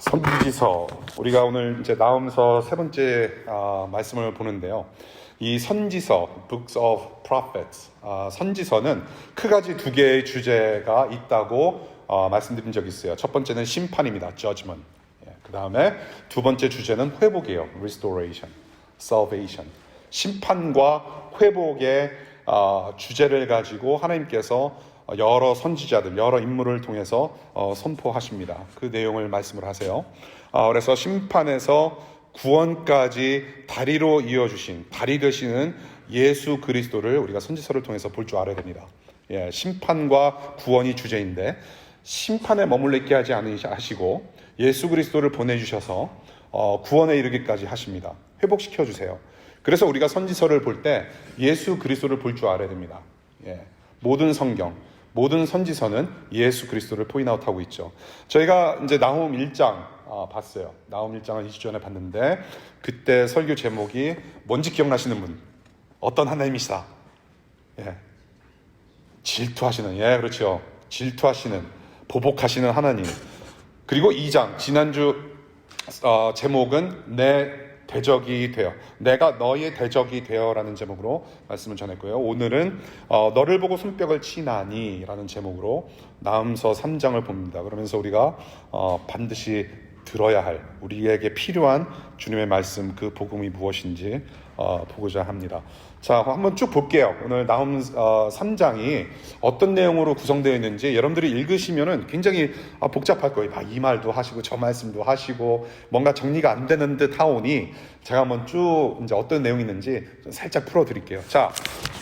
선지서, 우리가 오늘 이제 나훔서 세 번째 말씀을 보는데요. 이 선지서, Books of Prophets, 선지서는 크가지 두 개의 주제가 있다고 말씀드린 적이 있어요. 첫 번째는 심판입니다, Judgment. 그 다음에 두 번째 주제는 회복이에요, Restoration, Salvation. 심판과 회복의 주제를 가지고 하나님께서 여러 선지자들, 여러 인물을 통해서 선포하십니다. 그 내용을 말씀을 하세요. 그래서 심판에서 구원까지 다리로 이어주신, 다리 되시는 예수 그리스도를 우리가 선지서를 통해서 볼 줄 알아야 됩니다. 심판과 구원이 주제인데 심판에 머물러 있게 하지 않으시고 예수 그리스도를 보내주셔서 구원에 이르기까지 하십니다. 회복시켜 주세요. 그래서 우리가 선지서를 볼 때 예수 그리스도를 볼 줄 알아야 됩니다. 모든 성경, 모든 선지서는 예수 그리스도를 포인트아웃하고 있죠. 저희가 이제 나훔 1장 봤어요. 나훔 1장을 2주 전에 봤는데 그때 설교 제목이 뭔지 기억나시는 분? 어떤 하나님이시다? 질투하시는, 그렇죠. 질투하시는, 보복하시는 하나님. 그리고 2장, 지난주 제목은 내 대적이 되어, 내가 너의 대적이 되어라는 제목으로 말씀을 전했고요. 오늘은 너를 보고 손뼉을 치나니 라는 제목으로 나훔서 3장을 봅니다. 그러면서 우리가 반드시 들어야 할, 우리에게 필요한 주님의 말씀, 그 복음이 무엇인지 보고자 합니다. 자, 한번 쭉 볼게요. 오늘 나훔 3장이 어떤 내용으로 구성되어 있는지 여러분들이 읽으시면은 굉장히 복잡할 거예요. 이 말도 하시고 저 말씀도 하시고 뭔가 정리가 안 되는 듯 하오니 제가 한번 쭉 이제 어떤 내용이 있는지 살짝 풀어드릴게요. 자,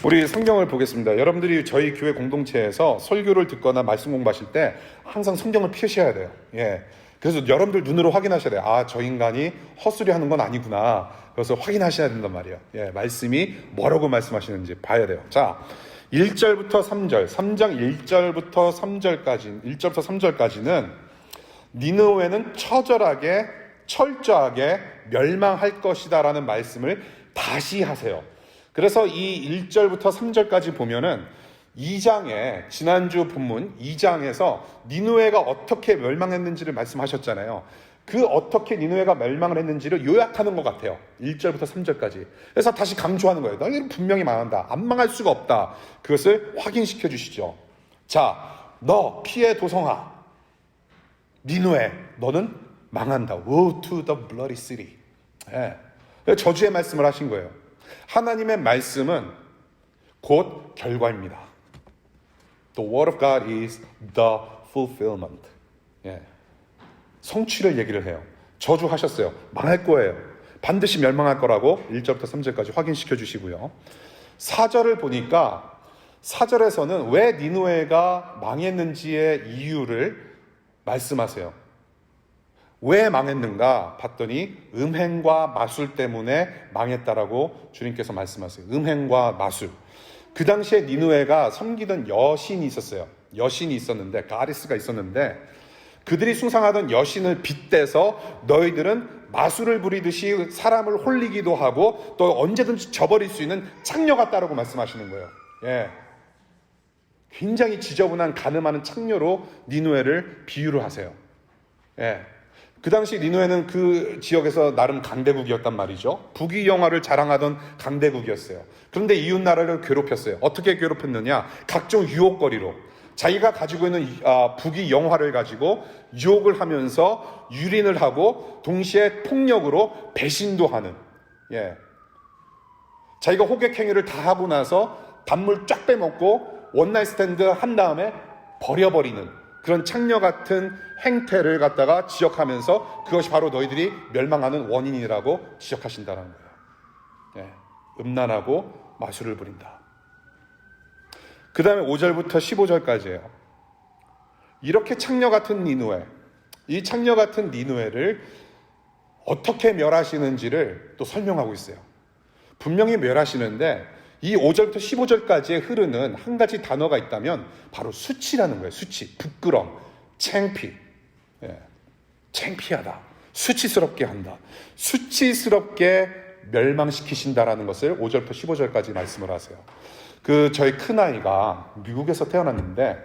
우리 성경을 보겠습니다. 여러분들이 저희 교회 공동체에서 설교를 듣거나 말씀 공부하실 때 항상 성경을 펴셔야 돼요. 그래서 여러분들 눈으로 확인하셔야 돼요. 저 인간이 헛소리 하는 건 아니구나. 그래서 확인하셔야 된단 말이에요. 말씀이 뭐라고 말씀하시는지 봐야 돼요. 자, 1절부터 3절, 3장 1절부터 3절까지, 1절부터 3절까지는 니느웨는 처절하게, 철저하게 멸망할 것이다 라는 말씀을 다시 하세요. 그래서 이 1절부터 3절까지 보면은 2장에, 지난주 본문 2장에서 니느웨가 어떻게 멸망했는지를 말씀하셨잖아요. 그 어떻게 니느웨가 멸망을 했는지를 요약하는 것 같아요. 1절부터 3절까지. 그래서 다시 강조하는 거예요. 너희는 분명히 망한다. 안 망할 수가 없다. 그것을 확인시켜 주시죠. 자, 너 피의 도성아, 니느웨, 너는 망한다. Woe to the bloody city. 저주의 말씀을 하신 거예요. 하나님의 말씀은 곧 결과입니다. The word of God is the fulfillment. 성취를 얘기를 해요. 저주하셨어요. 망할 거예요. 반드시 멸망할 거라고 1절부터 3절까지 확인시켜 주시고요. 4절을 보니까 4절에서는 왜 니느웨가 망했는지의 이유를 말씀하세요. 왜 망했는가 봤더니 음행과 마술 때문에 망했다라고 주님께서 말씀하세요. 음행과 마술. 그 당시에 니느웨가 섬기던 여신이 있었어요. 여신이 있었는데, 가리스가 있었는데 그들이 숭상하던 여신을 빗대서 너희들은 마술을 부리듯이 사람을 홀리기도 하고 또 언제든지 저버릴 수 있는 창녀 같다라고 말씀하시는 거예요. 굉장히 지저분한 가늠하는 창녀로 니느웨를 비유를 하세요. 그 당시 니느웨는 그 지역에서 나름 강대국이었단 말이죠. 부귀 영화를 자랑하던 강대국이었어요. 그런데 이웃 나라를 괴롭혔어요. 어떻게 괴롭혔느냐? 각종 유혹거리로. 자기가 가지고 있는 부귀 영화를 가지고 유혹을 하면서 유린을 하고 동시에 폭력으로 배신도 하는. 자기가 호객행위를 다 하고 나서 단물 쫙 빼먹고 원나잇 스탠드 한 다음에 버려버리는 그런 창녀 같은 행태를 갖다가 지적하면서 그것이 바로 너희들이 멸망하는 원인이라고 지적하신다는 거예요. 음란하고 마술을 부린다. 그 다음에 5절부터 15절까지예요. 이렇게 창녀 같은 니느웨, 이 창녀 같은 니느웨를 어떻게 멸하시는지를 또 설명하고 있어요. 분명히 멸하시는데 이 5절부터 15절까지에 흐르는 한 가지 단어가 있다면 바로 수치라는 거예요. 수치, 부끄럼, 창피. 창피하다. 수치스럽게 한다. 수치스럽게 멸망시키신다라는 것을 5절부터 15절까지 말씀을 하세요. 저희 큰아이가 미국에서 태어났는데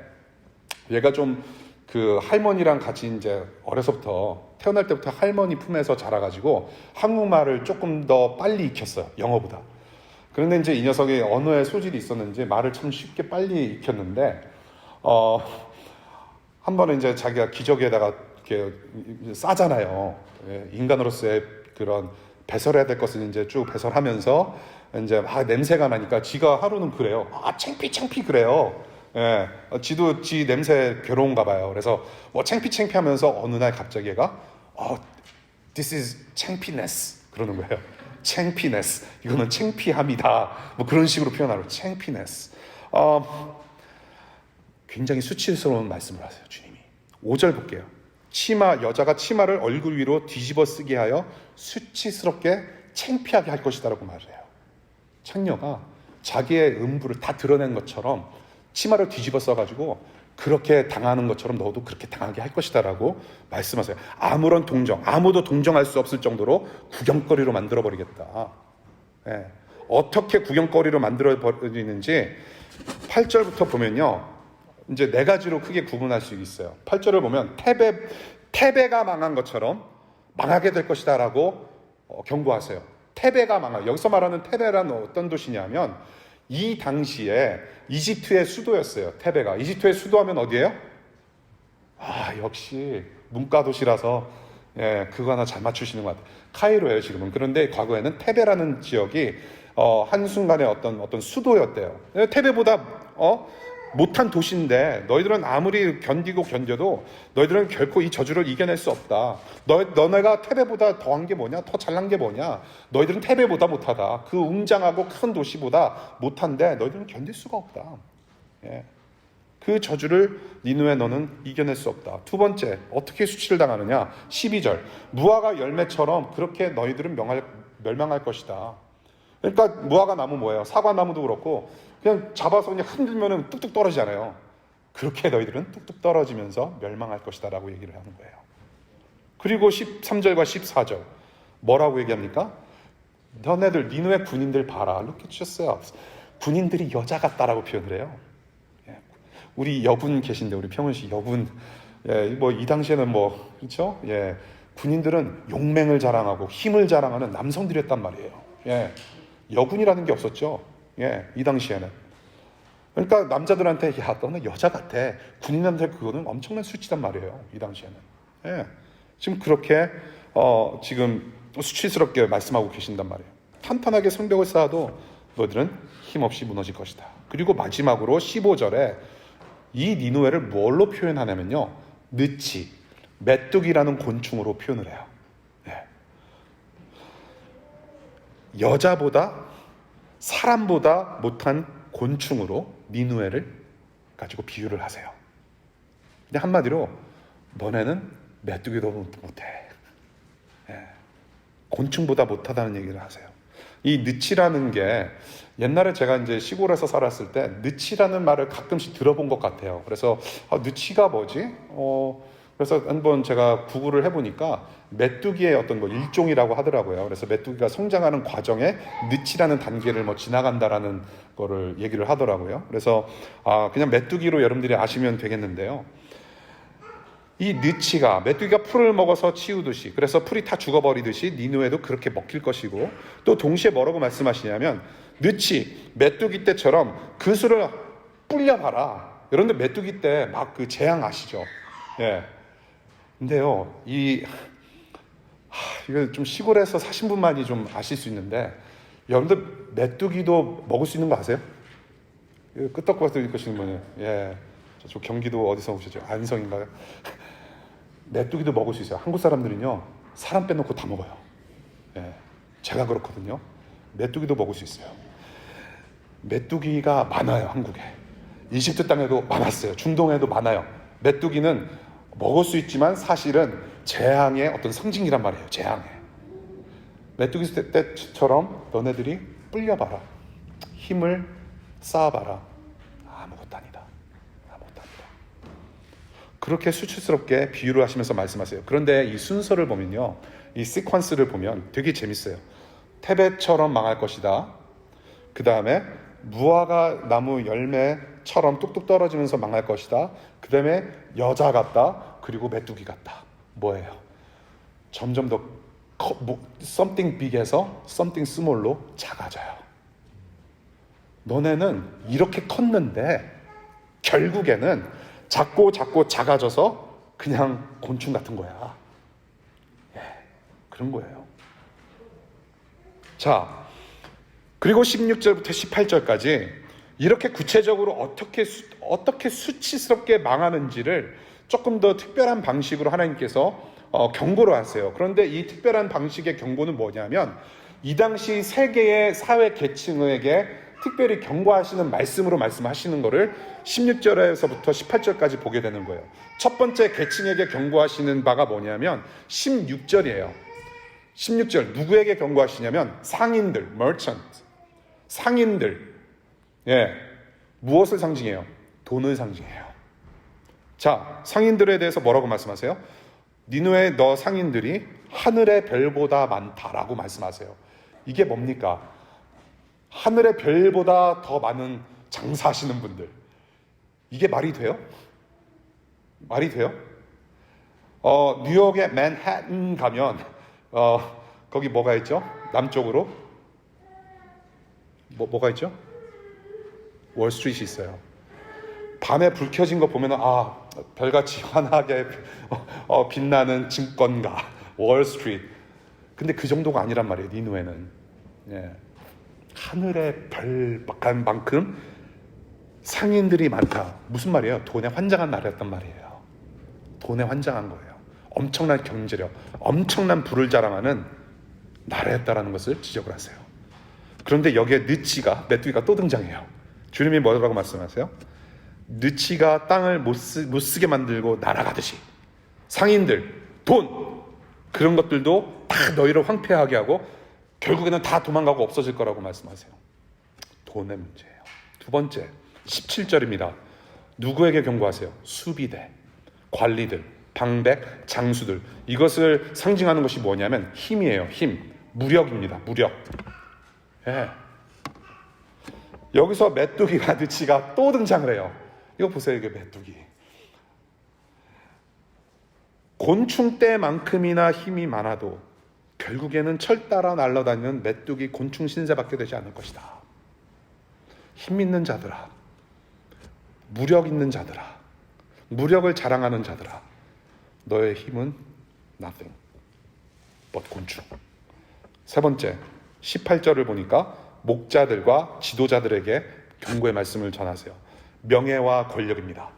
얘가 좀 그 할머니랑 같이 이제 어려서부터 태어날 때부터 할머니 품에서 자라가지고 한국말을 조금 더 빨리 익혔어요. 영어보다. 그런데 이제 이 녀석이 언어에 소질이 있었는지 말을 참 쉽게 빨리 익혔는데 한 번은 이제 자기가 기저귀에다가 이렇게 싸잖아요. 인간으로서의 그런 배설해야 될 것을 이제 쭉 배설하면서 이제 막 냄새가 나니까 지가 하루는 그래요. 창피 그래요. 예, 지도 지 냄새 괴로운가 봐요. 그래서 뭐 창피하면서 어느 날 갑자기 얘가 this is 창피ness 그러는 거예요. 창피ness 이거는 창피함이다. 뭐 그런 식으로 표현하고 창피ness. 굉장히 수치스러운 말씀을 하세요, 주님이. 5절 볼게요. 여자가 치마를 얼굴 위로 뒤집어 쓰게 하여 수치스럽게 창피하게 할 것이다라고 말해요. 창녀가 자기의 음부를 다 드러낸 것처럼 치마를 뒤집어 써가지고 그렇게 당하는 것처럼 너도 그렇게 당하게 할 것이다라고 말씀하세요. 아무런 아무도 동정할 수 없을 정도로 구경거리로 만들어버리겠다. 예. 어떻게 구경거리로 만들어버리는지 8절부터 보면요. 이제 네 가지로 크게 구분할 수 있어요. 8절을 보면 테베가 망한 것처럼 망하게 될 것이다라고 경고하세요. 테베가 망하. 여기서 말하는 테베라는 어떤 도시냐면 이 당시에 이집트의 수도였어요. 테베가. 이집트의 수도하면 어디예요? 역시 문과 도시라서 그거 하나 잘 맞추시는 것 같아요. 카이로예요, 지금은. 그런데 과거에는 테베라는 지역이 한순간에 어떤 수도였대요. 테베보다 못한 도시인데 너희들은 아무리 견뎌도 너희들은 결코 이 저주를 이겨낼 수 없다. 너네가 테베보다 더한 게 뭐냐? 더 잘난 게 뭐냐? 너희들은 테베보다 못하다. 그 웅장하고 큰 도시보다 못한데 너희들은 견딜 수가 없다. 그 저주를 니누에 너는 이겨낼 수 없다. 두 번째, 어떻게 수치를 당하느냐? 12절. 무화과 열매처럼 그렇게 너희들은 멸망할 것이다. 그러니까 무화과 나무 뭐예요? 사과 나무도 그렇고 그냥 잡아서 그냥 흔들면은 뚝뚝 떨어지잖아요. 그렇게 너희들은 뚝뚝 떨어지면서 멸망할 것이다 라고 얘기를 하는 거예요. 그리고 13절과 14절 뭐라고 얘기합니까? 너네들 니누의 군인들 봐라. Look at yourselves. 군인들이 여자 같다라고 표현을 해요. 우리 여군 계신데 우리 평은씨 여군 뭐 이 당시에는 뭐 그렇죠? 군인들은 용맹을 자랑하고 힘을 자랑하는 남성들이었단 말이에요. 여군이라는 게 없었죠. 이 당시에는. 그러니까 남자들한테 너는 여자 같아. 군인한테 그거는 엄청난 수치단 말이에요. 이 당시에는. 지금 그렇게 지금 수치스럽게 말씀하고 계신단 말이에요. 탄탄하게 성벽을 쌓아도 너희들은 힘없이 무너질 것이다. 그리고 마지막으로 15절에 이 니누에를 뭘로 표현하냐면요. 느치, 메뚜기라는 곤충으로 표현을 해요. 여자보다 사람보다 못한 곤충으로 니누에를 가지고 비유를 하세요. 근데 한마디로 너네는 메뚜기도 못해. 곤충보다 못하다는 얘기를 하세요. 이 느치라는 게 옛날에 제가 이제 시골에서 살았을 때 느치라는 말을 가끔씩 들어본 것 같아요. 그래서 느치가 뭐지? 그래서 한번 제가 구글을 해보니까 메뚜기의 어떤 뭐 일종이라고 하더라고요. 그래서 메뚜기가 성장하는 과정에 느치라는 단계를 뭐 지나간다라는 거를 얘기를 하더라고요. 그래서 그냥 메뚜기로 여러분들이 아시면 되겠는데요. 이 느치가 메뚜기가 풀을 먹어서 치우듯이 그래서 풀이 다 죽어버리듯이 니누에도 그렇게 먹힐 것이고 또 동시에 뭐라고 말씀하시냐면 느치 메뚜기 떼처럼 그 수를 불려봐라. 그런데 메뚜기 떼 막 그 재앙 아시죠? 근데요 이거 좀 시골에서 사신 분만이 좀 아실 수 있는데 여러분들 메뚜기도 먹을 수 있는 거 아세요? 끄떡끄떡 읽으시는 분이에요. 저 경기도 어디서 오셨죠? 안성인가요? 메뚜기도 먹을 수 있어요. 한국 사람들은요 사람 빼놓고 다 먹어요. 제가 그렇거든요. 메뚜기도 먹을 수 있어요. 메뚜기가 많아요. 한국에 이집트 땅에도 많았어요. 중동에도 많아요. 메뚜기는 먹을 수 있지만 사실은 재앙의 어떤 상징이란 말이에요. 재앙의 메뚜기 때처럼 너네들이 불려봐라. 힘을 쌓아봐라. 아무것도 아니다. 그렇게 수치스럽게 비유를 하시면서 말씀하세요. 그런데 이 순서를 보면요. 이 시퀀스를 보면 되게 재밌어요. 테베처럼 망할 것이다. 그 다음에 무화과 나무 열매처럼 뚝뚝 떨어지면서 망할 것이다. 그 다음에 여자 같다. 그리고 메뚜기 같다. 뭐예요? 점점 더 something big에서 something small로 작아져요. 너네는 이렇게 컸는데 결국에는 작고 작아져서 그냥 곤충 같은 거야. 예, 그런 거예요. 자, 그리고 16절부터 18절까지 이렇게 구체적으로 어떻게 수치스럽게 망하는지를 조금 더 특별한 방식으로 하나님께서 경고를 하세요. 그런데 이 특별한 방식의 경고는 뭐냐면 이 당시 세계의 사회 계층에게 특별히 경고하시는 말씀으로 말씀하시는 것을 16절에서부터 18절까지 보게 되는 거예요. 첫 번째 계층에게 경고하시는 바가 뭐냐면 16절이에요. 16절 누구에게 경고하시냐면 상인들, merchant, 상인들. 예, 무엇을 상징해요? 돈을 상징해요. 자, 상인들에 대해서 뭐라고 말씀하세요? 니누의 너 상인들이 하늘의 별보다 많다라고 말씀하세요. 이게 뭡니까? 하늘의 별보다 더 많은 장사하시는 분들. 이게 말이 돼요? 말이 돼요? 뉴욕의 맨해튼 가면 거기 뭐가 있죠? 남쪽으로 뭐가 있죠? 월스트리트이 있어요. 밤에 불 켜진 거 보면 별같이 환하게 빛나는 증권가 월스트리트. 근데 그 정도가 아니란 말이에요. 니누에는. 예. 하늘의 별만큼 상인들이 많다. 무슨 말이에요? 돈에 환장한 나라였단 말이에요. 돈에 환장한 거예요. 엄청난 경제력, 엄청난 부를 자랑하는 나라였다라는 것을 지적을 하세요. 그런데 여기에 메뚜기가 또 등장해요. 주님이 뭐라고 말씀하세요? 느치가 땅을 못 쓰게 만들고 날아가듯이 상인들, 돈 그런 것들도 다 너희를 황폐하게 하고 결국에는 다 도망가고 없어질 거라고 말씀하세요. 돈의 문제예요. 두 번째 17절입니다. 누구에게 경고하세요? 수비대, 관리들, 방백, 장수들. 이것을 상징하는 것이 뭐냐면 힘이에요. 힘, 무력입니다. 무력. 예. 여기서 메뚜기와 느치가 또 등장을 해요. 이거 보세요. 이게 메뚜기. 곤충 떼만큼이나 힘이 많아도 결국에는 철 따라 날아다니는 메뚜기 곤충 신세밖에 되지 않을 것이다. 힘 있는 자들아, 무력 있는 자들아, 무력을 자랑하는 자들아, 너의 힘은 nothing but 곤충. 세 번째 18절을 보니까 목자들과 지도자들에게 경고의 말씀을 전하세요. 명예와 권력입니다.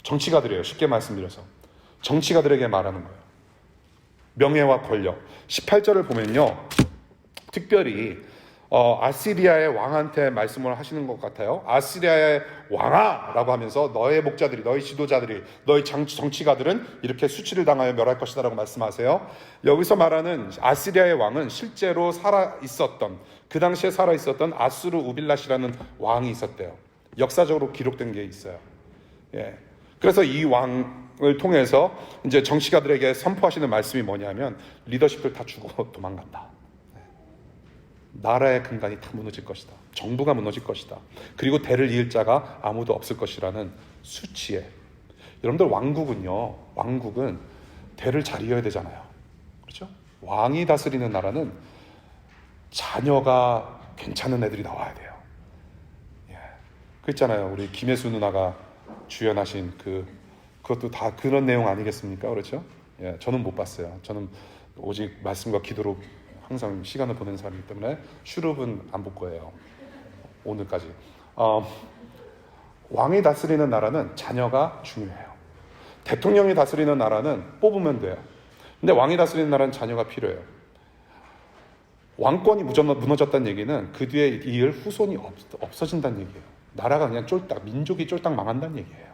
정치가들이에요. 쉽게 말씀드려서 정치가들에게 말하는 거예요. 명예와 권력. 18절을 보면요, 특별히 아시리아의 왕한테 말씀을 하시는 것 같아요. 아시리아의 왕아라고 하면서 너의 목자들이, 너의 지도자들이, 너의 정치가들은 이렇게 수치를 당하여 멸할 것이다 라고 말씀하세요. 여기서 말하는 아시리아의 왕은 실제로 그 당시에 살아있었던 아수르 우빌랏이라는 왕이 있었대요. 역사적으로 기록된 게 있어요. 예. 그래서 이 왕을 통해서 이제 정치가들에게 선포하시는 말씀이 뭐냐면 리더십들 다 죽어 도망간다. 나라의 근간이 다 무너질 것이다. 정부가 무너질 것이다. 그리고 대를 이을 자가 아무도 없을 것이라는 수치에. 여러분들 왕국은 대를 잘 이어야 되잖아요. 그렇죠? 왕이 다스리는 나라는 자녀가 괜찮은 애들이 나와야 돼요. 예. 그 있잖아요. 우리 김혜수 누나가 주연하신 그것도 다 그런 내용 아니겠습니까? 그렇죠? 예. 저는 못 봤어요. 저는 오직 말씀과 기도로 항상 시간을 보내는 사람이기 때문에 슈룹은 안 볼 거예요. 오늘까지. 왕이 다스리는 나라는 자녀가 중요해요. 대통령이 다스리는 나라는 뽑으면 돼요. 근데 왕이 다스리는 나라는 자녀가 필요해요. 왕권이 무너졌다는 얘기는 그 뒤에 이을 후손이 없어진다는 얘기예요. 나라가 그냥 민족이 쫄딱 망한다는 얘기예요.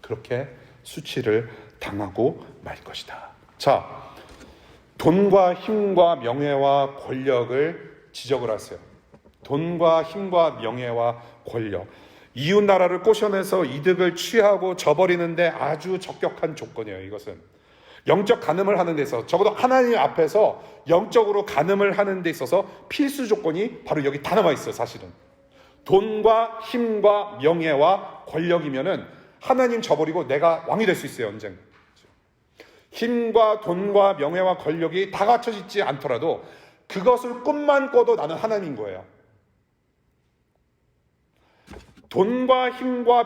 그렇게 수치를 당하고 말 것이다. 자, 돈과 힘과 명예와 권력을 지적을 하세요. 돈과 힘과 명예와 권력. 이웃 나라를 꼬셔내서 이득을 취하고 저버리는데 아주 적격한 조건이에요. 이것은 영적 간음을 하는 데 있어서, 적어도 하나님 앞에서 영적으로 간음을 하는 데 있어서 필수 조건이 바로 여기 다 남아 있어요. 사실은 돈과 힘과 명예와 권력이면은 하나님 저버리고 내가 왕이 될 수 있어요, 언젠가. 힘과 돈과 명예와 권력이 다 갖춰져 있지 않더라도 그것을 꿈만 꿔도 나는 하나님인 거예요. 돈과 힘과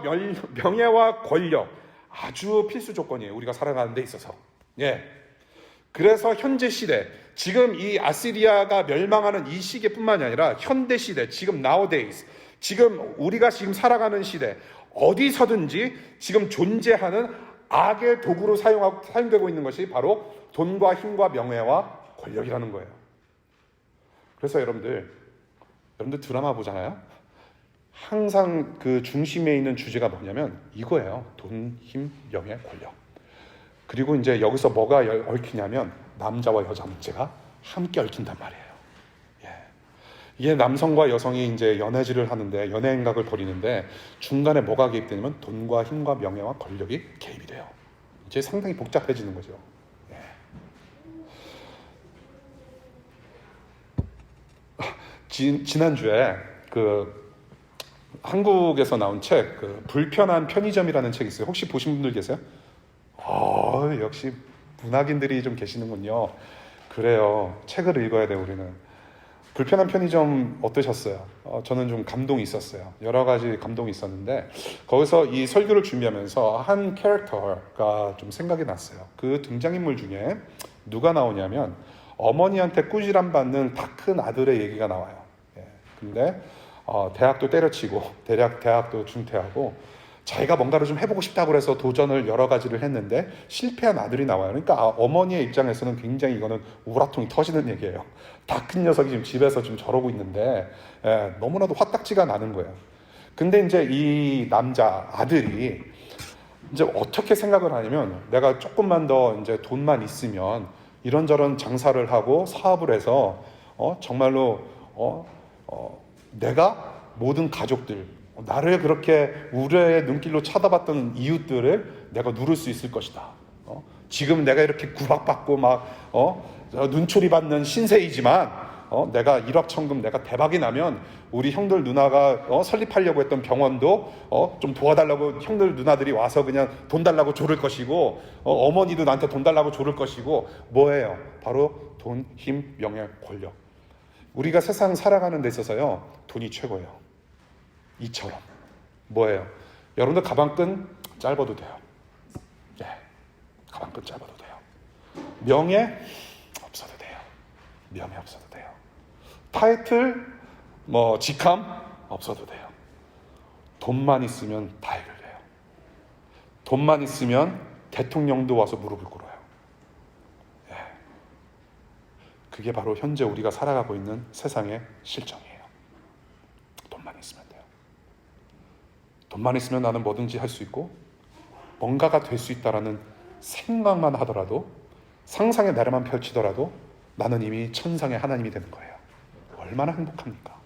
명예와 권력 아주 필수 조건이에요. 우리가 살아가는 데 있어서. 예. 그래서 현재 시대, 지금 이 아시리아가 멸망하는 이 시기뿐만이 아니라 현대 시대, 지금 nowadays, 지금 우리가 지금 살아가는 시대, 어디서든지 지금 존재하는 악의 도구로 사용되고 있는 것이 바로 돈과 힘과 명예와 권력이라는 거예요. 그래서 여러분들 드라마 보잖아요. 항상 그 중심에 있는 주제가 뭐냐면 이거예요. 돈, 힘, 명예, 권력. 그리고 이제 여기서 뭐가 얽히냐면 남자와 여자 문제가 함께 얽힌단 말이에요. 예. 이게 남성과 여성이 이제 연애질을 하는데 연애 행각을 벌이는데 중간에 뭐가 개입되냐면 돈과 힘과 명예와 권력이 개입이 돼요. 이제 상당히 복잡해지는 거죠. 예. 지난주에 한국에서 나온 책, 불편한 편의점이라는 책이 있어요. 혹시 보신 분들 계세요? 역시 문학인들이 좀 계시는군요. 그래요. 책을 읽어야 돼요, 우리는. 불편한 편의점 어떠셨어요? 저는 좀 감동이 있었어요. 여러 가지 감동이 있었는데 거기서 이 설교를 준비하면서 한 캐릭터가 좀 생각이 났어요. 그 등장인물 중에 누가 나오냐면 어머니한테 꾸지람 받는 다 큰 아들의 얘기가 나와요. 예. 근데 대학도 때려치고 대학도 중퇴하고 자기가 뭔가를 좀 해보고 싶다고 해서 도전을 여러 가지를 했는데 실패한 아들이 나와요. 그러니까 어머니의 입장에서는 굉장히 이거는 우라통이 터지는 얘기예요. 다 큰 녀석이 지금 집에서 좀 저러고 있는데 너무나도 화딱지가 나는 거예요. 근데 이제 이 남자 아들이 이제 어떻게 생각을 하냐면 내가 조금만 더 이제 돈만 있으면 이런저런 장사를 하고 사업을 해서 정말로 내가 모든 가족들 나를 그렇게 우려의 눈길로 쳐다봤던 이웃들을 내가 누를 수 있을 것이다. 지금 내가 이렇게 구박받고 막 눈초리 받는 신세이지만 내가 일확천금 내가 대박이 나면 우리 형들 누나가 설립하려고 했던 병원도 좀 도와달라고 형들 누나들이 와서 그냥 돈 달라고 조를 것이고 어머니도 나한테 돈 달라고 조를 것이고 뭐예요? 바로 돈, 힘, 명예, 권력. 우리가 세상 살아가는 데 있어서요 돈이 최고예요. 이처럼 뭐예요? 여러분들 가방끈 짧아도 돼요. 예, 가방끈 짧아도 돼요. 명예 없어도 돼요. 명예 없어도 돼요. 타이틀 직함 없어도 돼요. 돈만 있으면 다 해결돼요. 돈만 있으면 대통령도 와서 무릎을 꿇어요. 예. 그게 바로 현재 우리가 살아가고 있는 세상의 실정이에요. 돈만 있으면 돼요. 돈만 있으면 나는 뭐든지 할 수 있고 뭔가가 될 수 있다라는 생각만 하더라도 상상의 나래만 펼치더라도 나는 이미 천상의 하나님이 되는 거예요. 얼마나 행복합니까?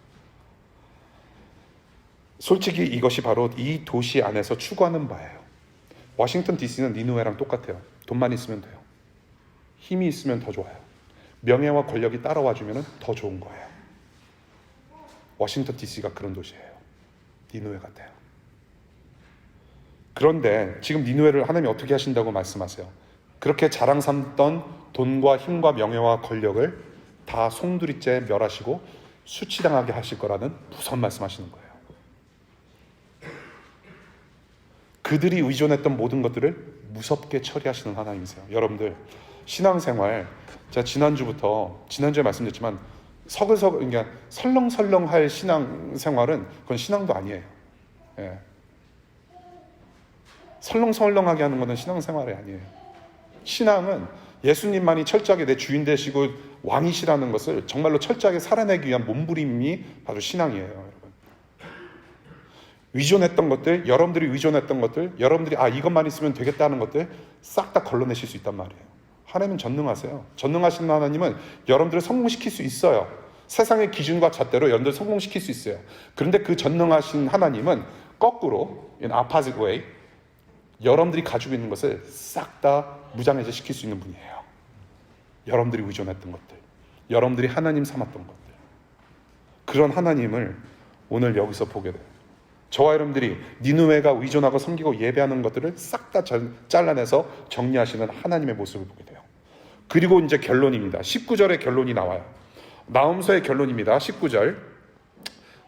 솔직히 이것이 바로 이 도시 안에서 추구하는 바예요. 워싱턴 DC는 니누웨랑 똑같아요. 돈만 있으면 돼요. 힘이 있으면 더 좋아요. 명예와 권력이 따라와주면 더 좋은 거예요. 워싱턴 DC가 그런 도시예요. 니누웨 같아요. 그런데 지금 니누웨를 하나님이 어떻게 하신다고 말씀하세요? 그렇게 자랑 삼던 돈과 힘과 명예와 권력을 다 송두리째 멸하시고 수치당하게 하실 거라는 무서운 말씀하시는 거예요. 그들이 의존했던 모든 것들을 무섭게 처리하시는 하나님이세요. 여러분들 신앙생활 제가 지난주에 말씀드렸지만 서글서글 그러니까 설렁설렁할 신앙생활은 그건 신앙도 아니에요. 예. 설렁설렁하게 하는 것은 신앙생활이 아니에요. 신앙은 예수님만이 철저하게 내 주인 되시고 왕이시라는 것을 정말로 철저하게 살아내기 위한 몸부림이 바로 신앙이에요. 여러분. 의존했던 것들, 여러분들이 의존했던 것들, 여러분들이 이것만 있으면 되겠다는 것들 싹 다 걸러내실 수 있단 말이에요. 하나님은 전능하세요. 전능하신 하나님은 여러분들을 성공시킬 수 있어요. 세상의 기준과 잣대로 여러분들을 성공시킬 수 있어요. 그런데 그 전능하신 하나님은 거꾸로 in opposite way 여러분들이 가지고 있는 것을 싹 다 무장해제 시킬 수 있는 분이에요. 여러분들이 의존했던 것들, 여러분들이 하나님 삼았던 것들, 그런 하나님을 오늘 여기서 보게 돼요. 저와 여러분들이 니느웨가 의존하고 섬기고 예배하는 것들을 싹 다 잘라내서 정리하시는 하나님의 모습을 보게 돼요. 그리고 이제 결론입니다. 19절의 결론이 나와요. 나훔서의 결론입니다. 19절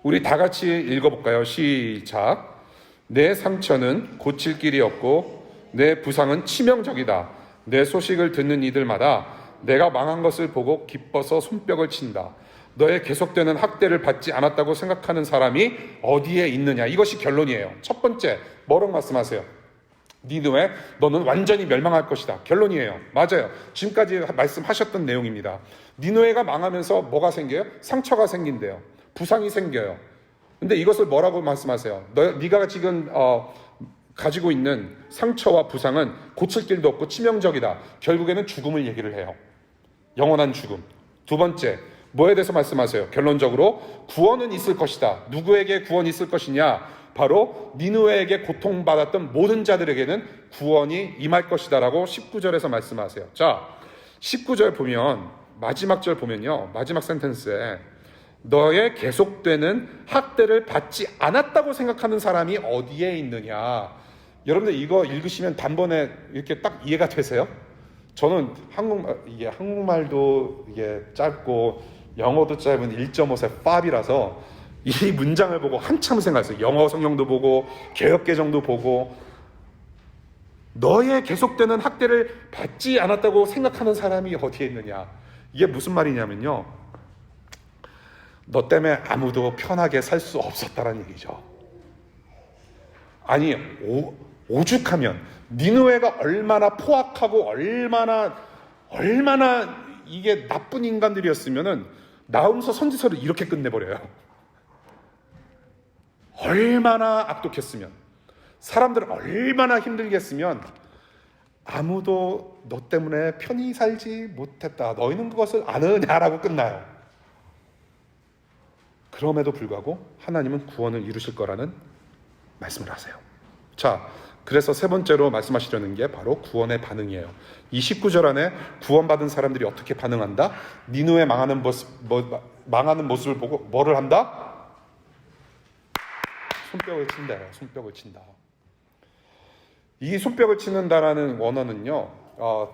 우리 다 같이 읽어볼까요? 시작. 내 상처는 고칠 길이 없고 내 부상은 치명적이다. 내 소식을 듣는 이들마다 내가 망한 것을 보고 기뻐서 손뼉을 친다. 너의 계속되는 학대를 받지 않았다고 생각하는 사람이 어디에 있느냐. 이것이 결론이에요. 첫 번째, 뭐라고 말씀하세요? 니느웨, 너는 완전히 멸망할 것이다. 결론이에요. 맞아요. 지금까지 말씀하셨던 내용입니다. 니느웨가 망하면서 뭐가 생겨요? 상처가 생긴대요. 부상이 생겨요. 근데 이것을 뭐라고 말씀하세요? 네가 지금 가지고 있는 상처와 부상은 고칠 길도 없고 치명적이다. 결국에는 죽음을 얘기를 해요. 영원한 죽음. 두 번째, 뭐에 대해서 말씀하세요? 결론적으로 구원은 있을 것이다. 누구에게 구원이 있을 것이냐? 바로 니느웨에게 고통받았던 모든 자들에게는 구원이 임할 것이다 라고 19절에서 말씀하세요. 자, 19절 보면 마지막 절 보면요, 마지막 센텐스에 너의 계속되는 학대를 받지 않았다고 생각하는 사람이 어디에 있느냐. 여러분들 이거 읽으시면 단번에 이렇게 딱 이해가 되세요? 저는 한국말도 이게 짧고 영어도 짧은 1.5세 팝이라서 이 문장을 보고 한참 생각했어요. 영어 성경도 보고 개역개정도 보고 너의 계속되는 학대를 받지 않았다고 생각하는 사람이 어디에 있느냐. 이게 무슨 말이냐면요, 너 때문에 아무도 편하게 살 수 없었다는 얘기죠. 아니 오죽하면 니느웨가 얼마나 포악하고 얼마나 이게 나쁜 인간들이었으면은 나훔서 선지서를 이렇게 끝내버려요. 얼마나 악독했으면, 사람들을 얼마나 힘들게 했으면 아무도 너 때문에 편히 살지 못했다. 너희는 그것을 아느냐라고 끝나요. 그럼에도 불구하고 하나님은 구원을 이루실 거라는 말씀을 하세요. 자, 그래서 세 번째로 말씀하시려는 게 바로 구원의 반응이에요. 이 19절 안에 구원받은 사람들이 어떻게 반응한다? 니느웨 망하는 모습을 보고 뭐를 한다? 손뼉을 친다요. 손뼉을 친다. 이 손뼉을 치는다라는 원어는요,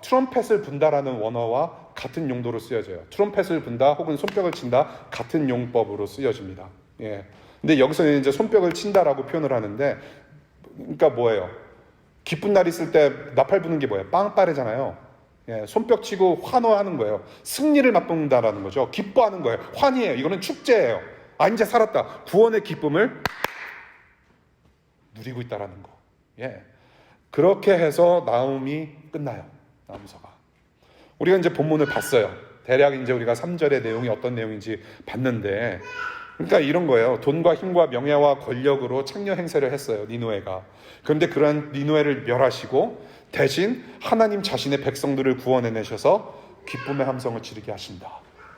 트럼펫을 분다라는 원어와 같은 용도로 쓰여져요. 트럼펫을 분다 혹은 손뼉을 친다 같은 용법으로 쓰여집니다. 예. 근데 여기서는 이제 손뼉을 친다라고 표현을 하는데, 그러니까 뭐예요? 기쁜 날 있을 때 나팔 부는 게 뭐예요? 빵빠레잖아요. 예, 손뼉 치고 환호하는 거예요. 승리를 맛본다라는 거죠. 기뻐하는 거예요. 환희예요. 이거는 축제예요. 아, 이제 살았다. 구원의 기쁨을 누리고 있다라는 거. 예. 그렇게 해서 나훔이 끝나요. 나훔서가. 우리가 이제 본문을 봤어요. 대략 이제 우리가 3절의 내용이 어떤 내용인지 봤는데, 그러니까 이런 거예요. 돈과 힘과 명예와 권력으로 창녀 행세를 했어요, 니느웨가. 그런데 그런 니느웨를 멸하시고 대신 하나님 자신의 백성들을 구원해내셔서 기쁨의 함성을 지르게 하신다.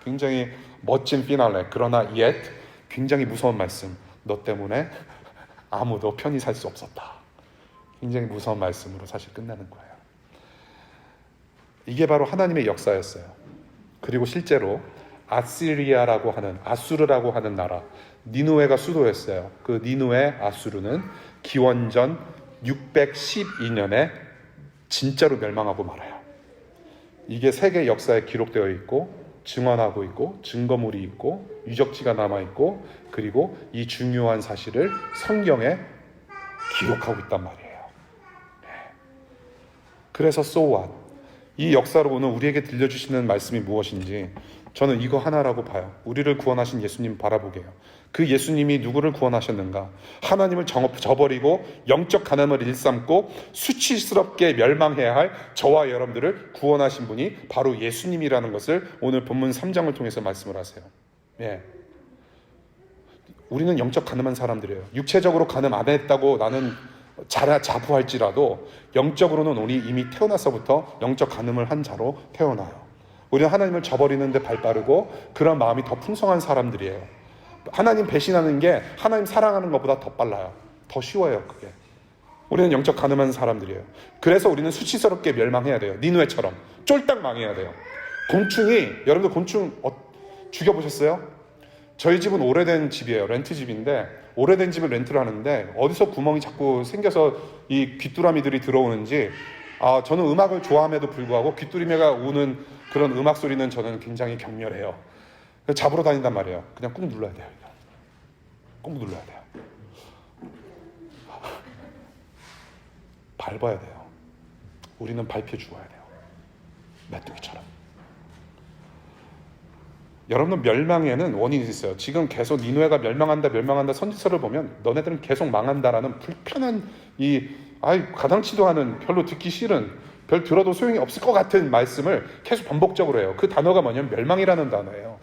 굉장히 멋진 피날레. 그러나 굉장히 무서운 말씀. 너 때문에 아무도 편히 살 수 없었다. 굉장히 무서운 말씀으로 사실 끝나는 거예요. 이게 바로 하나님의 역사였어요. 그리고 실제로 아시리아라고 하는, 아수르라고 하는 나라, 니느웨가 수도였어요. 그 니느웨 아수르는 기원전 612년에 진짜로 멸망하고 말아요. 이게 세계 역사에 기록되어 있고 증언하고 있고 증거물이 있고 유적지가 남아있고, 그리고 이 중요한 사실을 성경에 기록하고 있단 말이에요. 그래서 so what? 이 역사로 오늘 우리에게 들려주시는 말씀이 무엇인지 저는 이거 하나라고 봐요. 우리를 구원하신 예수님 바라보게요. 그 예수님이 누구를 구원하셨는가? 하나님을 저버리고 영적 가늠을 일삼고 수치스럽게 멸망해야 할 저와 여러분들을 구원하신 분이 바로 예수님이라는 것을 오늘 본문 3장을 통해서 말씀을 하세요. 예. 우리는 영적 가늠한 사람들이에요. 육체적으로 가늠 안 했다고 나는 자부할지라도 영적으로는 우리 이미 태어나서부터 영적 가늠을 한 자로 태어나요. 우리는 하나님을 저버리는데 발빠르고 그런 마음이 더 풍성한 사람들이에요. 하나님 배신하는 게 하나님 사랑하는 것보다 더 빨라요. 더 쉬워요, 그게. 우리는 영적 가늠한 사람들이에요. 그래서 우리는 수치스럽게 멸망해야 돼요. 니느웨처럼 쫄딱 망해야 돼요. 곤충이, 여러분들 곤충 죽여보셨어요? 저희 집은 오래된 집이에요. 렌트 집인데 오래된 집을 렌트를 하는데 어디서 구멍이 자꾸 생겨서 이 귀뚜라미들이 들어오는지 저는 음악을 좋아함에도 불구하고 귀뚜라미가 우는 그런 음악 소리는 저는 굉장히 경멸해요. 잡으러 다닌단 말이에요. 그냥 꾹 눌러야 돼요. 꾹 눌러야 돼요. 밟아야 돼요. 우리는 밟혀 죽어야 돼요. 메뚜기처럼. 여러분들 멸망에는 원인이 있어요. 지금 계속 니누에가 멸망한다 선지서를 보면 너네들은 계속 망한다라는 불편한 가당치도 않은 별로 듣기 싫은 별 들어도 소용이 없을 것 같은 말씀을 계속 반복적으로 해요. 그 단어가 뭐냐면 멸망이라는 단어예요.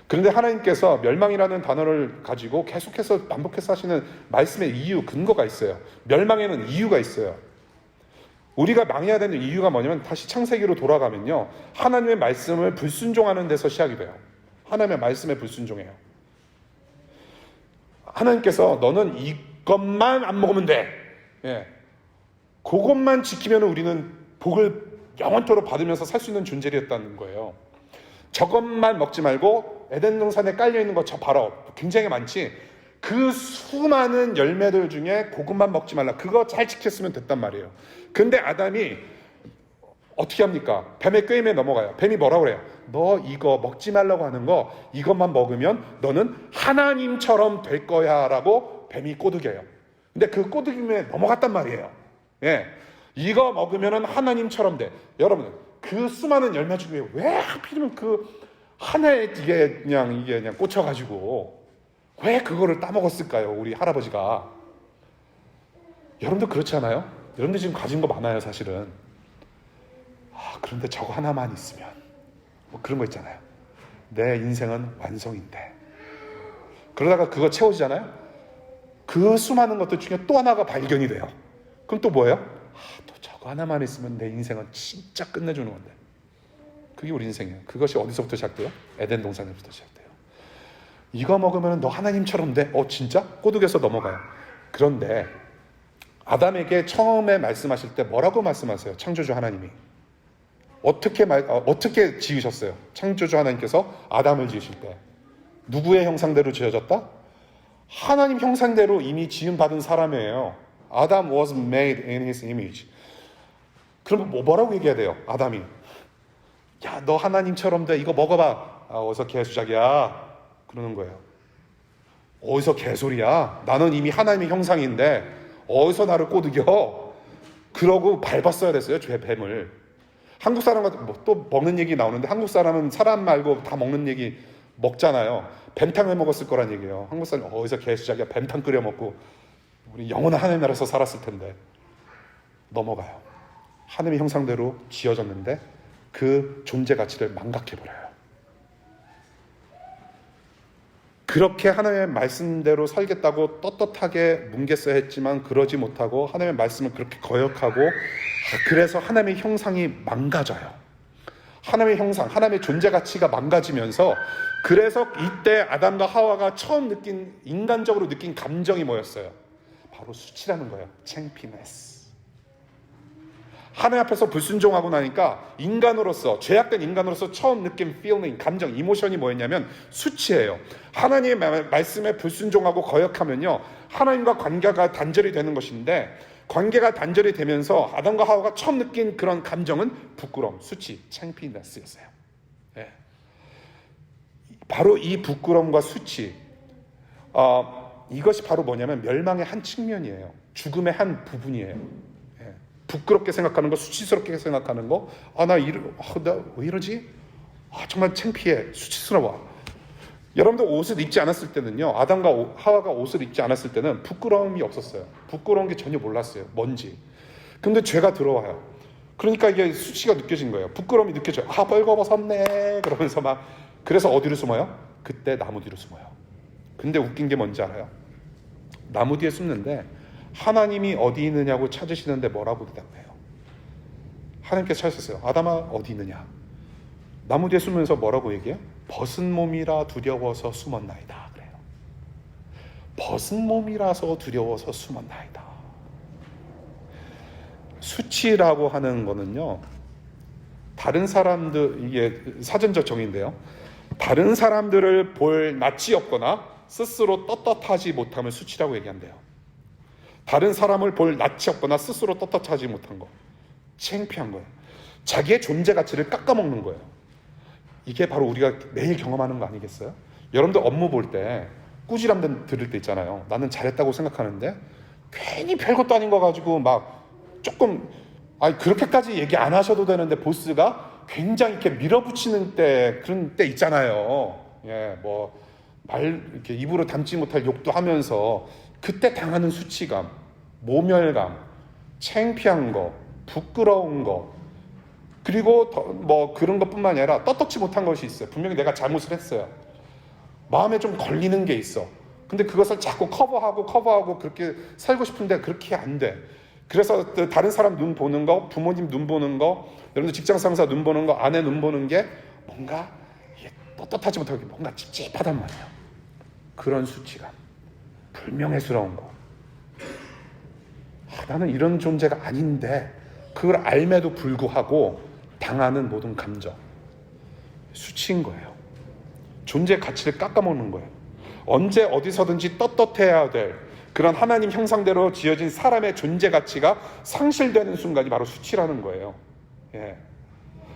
그런데 하나님께서 멸망이라는 단어를 가지고 계속해서 반복해서 하시는 말씀의 이유, 근거가 있어요. 멸망에는 이유가 있어요. 우리가 망해야 되는 이유가 뭐냐면 다시 창세기로 돌아가면요. 하나님의 말씀을 불순종하는 데서 시작이 돼요. 하나님의 말씀에 불순종해요. 하나님께서 너는 이것만 안 먹으면 돼. 그것만 지키면 우리는 복을 영원토록 받으면서 살 수 있는 존재였다는 거예요. 저것만 먹지 말고 에덴 동산에 깔려있는 거 저 봐라. 굉장히 많지. 그 수많은 열매들 중에 그것만 먹지 말라. 그거 잘 지켰으면 됐단 말이에요. 근데 아담이 어떻게 합니까? 뱀의 꾀임에 넘어가요. 뱀이 뭐라고 그래요? 너 이거 먹지 말라고 하는 거 이것만 먹으면 너는 하나님처럼 될 거야 라고 뱀이 꼬드겨요. 근데 그 꼬드김에 넘어갔단 말이에요. 이거 먹으면 하나님처럼 돼. 여러분 그 수많은 열매 중에 왜 하필이면 그 하나에 이게 그냥 꽂혀가지고 왜 그거를 따먹었을까요? 우리 할아버지가. 여러분도 그렇지 않아요? 여러분들 지금 가진 거 많아요 사실은. 그런데 저거 하나만 있으면 그런 거 있잖아요. 내 인생은 완성인데 그러다가 그거 채워지잖아요. 그 수많은 것들 중에 또 하나가 발견이 돼요. 그럼 또 뭐예요? 또 저거 하나만 있으면 내 인생은 진짜 끝내주는 건데. 그게 우리 인생이에요. 그것이 어디서부터 시작돼요? 에덴 동산에부터 시작돼요. 이거 먹으면 너 하나님처럼 돼. 진짜? 꼬드겨서 넘어가요. 그런데 아담에게 처음에 말씀하실 때 뭐라고 말씀하세요? 창조주 하나님이 어떻게 지으셨어요? 창조주 하나님께서 아담을 지으실 때 누구의 형상대로 지어졌다? 하나님 형상대로 이미 지음받은 사람이에요. Adam was made in his image. 그럼 뭐라고 얘기해야 돼요? 아담이 야, 너 하나님처럼 돼. 이거 먹어봐. 어디서 개수작이야. 그러는 거예요. 어디서 개소리야. 나는 이미 하나님의 형상인데 어디서 나를 꼬드겨. 그러고 밟았어야 됐어요. 죄 뱀을. 한국 사람과 또 먹는 얘기 나오는데 한국 사람은 사람 말고 다 먹는 얘기 먹잖아요. 뱀탕을 먹었을 거란 얘기예요. 한국 사람 어디서 개수작이야. 뱀탕 끓여 먹고 우리 영원한 하나님 나라에서 살았을 텐데. 넘어가요. 하나님의 형상대로 지어졌는데 그 존재 가치를 망각해버려요. 그렇게 하나님의 말씀대로 살겠다고 떳떳하게 뭉갰어야 했지만 그러지 못하고 하나님의 말씀을 그렇게 거역하고 그래서 하나님의 형상이 망가져요. 하나님의 형상, 하나님의 존재 가치가 망가지면서 그래서 이때 아담과 하와가 처음 인간적으로 느낀 감정이 뭐였어요? 바로 수치라는 거예요. 창피네스. 하나님 앞에서 불순종하고 나니까 인간으로서 죄악된 인간으로서 처음 느낀 feeling, 감정, 이모션이 뭐였냐면 수치예요. 하나님의 말씀에 불순종하고 거역하면요 하나님과 관계가 단절이 되는 것인데 관계가 단절이 되면서 아담과 하와가 처음 느낀 그런 감정은 부끄러움, 수치, 창피네스였어요. 바로 이 부끄러움과 수치 이것이 바로 뭐냐면 멸망의 한 측면이에요. 죽음의 한 부분이에요. 부끄럽게 생각하는 거, 수치스럽게 생각하는 거, 나 왜 이러지? 정말 창피해, 수치스러워. 여러분들 옷을 입지 않았을 때는요, 아담과 하와가 옷을 입지 않았을 때는 부끄러움이 없었어요. 부끄러운 게 전혀 몰랐어요. 뭔지. 근데 죄가 들어와요. 그러니까 이게 수치가 느껴진 거예요. 부끄러움이 느껴져요. 벌거벗었네. 그러면서 그래서 어디로 숨어요? 그때 나무 뒤로 숨어요. 근데 웃긴 게 뭔지 알아요? 나무 뒤에 숨는데 하나님이 어디 있느냐고 찾으시는데 뭐라고 대답해요? 하나님께서 찾으셨어요. 아담아 어디 있느냐? 나무 뒤에 숨으면서 뭐라고 얘기해요? 벗은 몸이라 두려워서 숨었나이다. 그래요. 벗은 몸이라서 두려워서 숨었나이다. 수치라고 하는 거는요, 다른 사람들, 이게 사전적 정의인데요, 다른 사람들을 볼 낯이 없거나 스스로 떳떳하지 못함을 수치라고 얘기한대요. 다른 사람을 볼 낯이 없거나 스스로 떳떳하지 못한 거, 창피한 거예요. 자기의 존재 가치를 깎아먹는 거예요. 이게 바로 우리가 매일 경험하는 거 아니겠어요? 여러분들 업무 볼 때 꾸지람 들을 때 있잖아요. 나는 잘했다고 생각하는데 괜히 별것도 아닌 거 가지고 막 조금 그렇게까지 얘기 안 하셔도 되는데 보스가 굉장히 이렇게 밀어붙이는 때, 그런 때 있잖아요. 예, 이렇게 입으로 담지 못할 욕도 하면서 그때 당하는 수치감, 모멸감, 창피한 거, 부끄러운 거, 그리고 그런 것뿐만 아니라 떳떳지 못한 것이 있어요. 분명히 내가 잘못을 했어요. 마음에 좀 걸리는 게 있어. 근데 그것을 자꾸 커버하고 그렇게 살고 싶은데 그렇게 안 돼. 그래서 다른 사람 눈 보는 거, 부모님 눈 보는 거, 여러분들 직장 상사 눈 보는 거, 아내 눈 보는 게 뭔가 떳떳하지 못하고 뭔가 찝찝하단 말이에요. 그런 수치감, 불명예스러운 거. 나는 이런 존재가 아닌데 그걸 알매도 불구하고 당하는 모든 감정, 수치인 거예요. 존재 가치를 깎아먹는 거예요. 언제 어디서든지 떳떳해야 될 그런 하나님 형상대로 지어진 사람의 존재 가치가 상실되는 순간이 바로 수치라는 거예요. 예.